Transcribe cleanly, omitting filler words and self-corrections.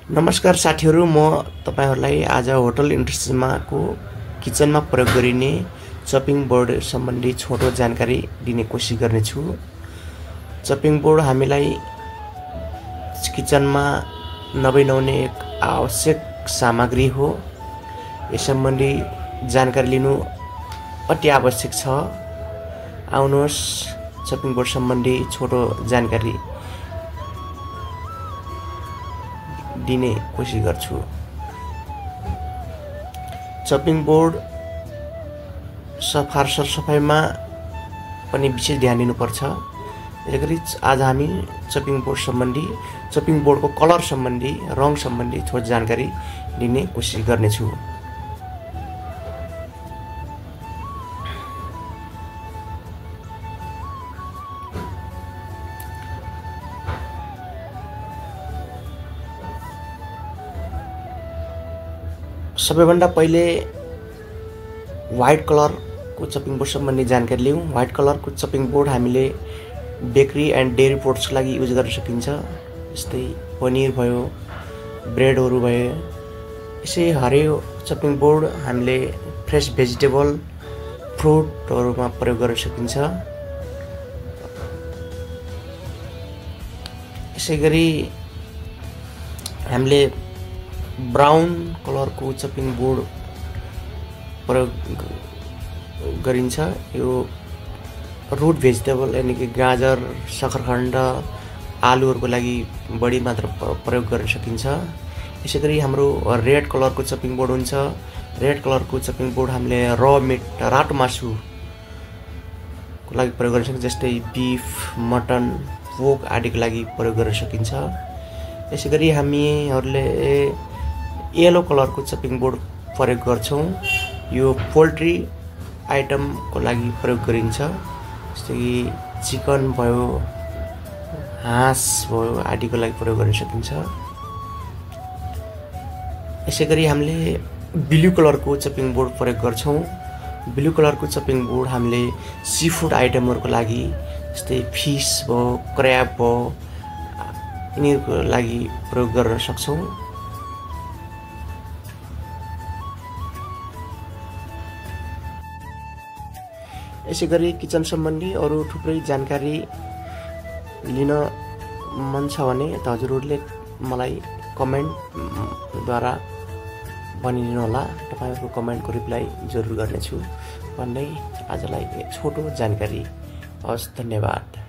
नमस्कार साथीहरू, म तपाईहरुलाई आज होटल इन्डस्ट्रीमाको किचनमा प्रयोग गरिने चपिङ बोर्ड सम्बन्धी छोटो जानकारी दिने कोसिस गर्नेछु। चपिङ बोर्ड हामीलाई किचनमा नभइनहुने एक आवश्यक सामग्री हो। यस सम्बन्धी जानकारी लिनु अति आवश्यक छ। आउनुहोस् चपिङ बोर्ड सम्बन्धी छोटो जानकारी दिने कोसिस गर्छु। चपिङ बोर्ड सरसफाइमा पनि विशेष ध्यान दिनुपर्छ। यसैगरी आज हामी चपिङ बोर्ड सम्बन्धी चपिङ बोर्डको कलर सम्बन्धी रङ सम्बन्धी थोरै जानकारी दिने कोसिस गर्नेछु। सबैभन्दा पहिले व्हाइट कलर को चपिङ बोर्ड सम्बन्धी जानकारी लिउँ। व्हाइट कलर को चपिङ बोर्ड हामीले बेकरी एन्ड डेयरी प्रोडक्ट्सको लागि युज गर्न सकिन्छ। जस्तै पनिर भयो, ब्रेडहरू भयो। यसै हरियो चपिङ बोर्ड हामीले फ्रेश भेजिटेबल फ्रुटहरूमा प्रयोग गर्न सकिन्छ। यसैगरी हामीले ब्राउन कलर को चपिङ बोर्ड प्रयोग गरिन्छ। यो रूट भेजिटेबल यानी कि गाजर, सक्खरखण्ड, आलुहरूको लागि बढी मात्र प्रयोग गर्न सकिन्छ। यसैगरी हाम्रो रेड कलर को चपिङ बोर्ड हुन्छ। रेड कलर को चपिङ बोर्ड हामीले र मिट रातो मासु को लागि प्रयोग गर्न सकिन्छ। जस्तै बीफ, मटन, पोर्क आदिको लागि प्रयोग गर्न सकिन्छ। यसैगरी हामीहरूले येलो कलर को चपिङ बोर्ड प्रयोग गर्छौं। यो पोल्ट्री आइटम को लागि प्रयोग गरिन्छ। जस्तै कि चिकन भयो, हाँस भयो आदिको लागि प्रयोग गर्न सकिन्छ। यसैगरी हामीले ब्लू कलर को चपिङ बोर्ड प्रयोग गर्छौं। ब्लू कलर को चपिङ बोर्ड हामीले सी फूड आइटमहरुको लागि जस्तै फिश भयो, क्र्याब भयो यिनीहरुको लागि प्रयोग गर्न सक्छौं। यसैगरी किचन सम्बन्धी अरु थुप्रै जानकारी लिन मन छ भने हजुरहरूले मलाई कमेन्ट द्वारा भनिदिनु होला। तपाईहरुको कमेन्टको रिप्लाई जरुर गर्नेछु भन्दै आजलाई छोटो जानकारी। हस्, धन्यवाद।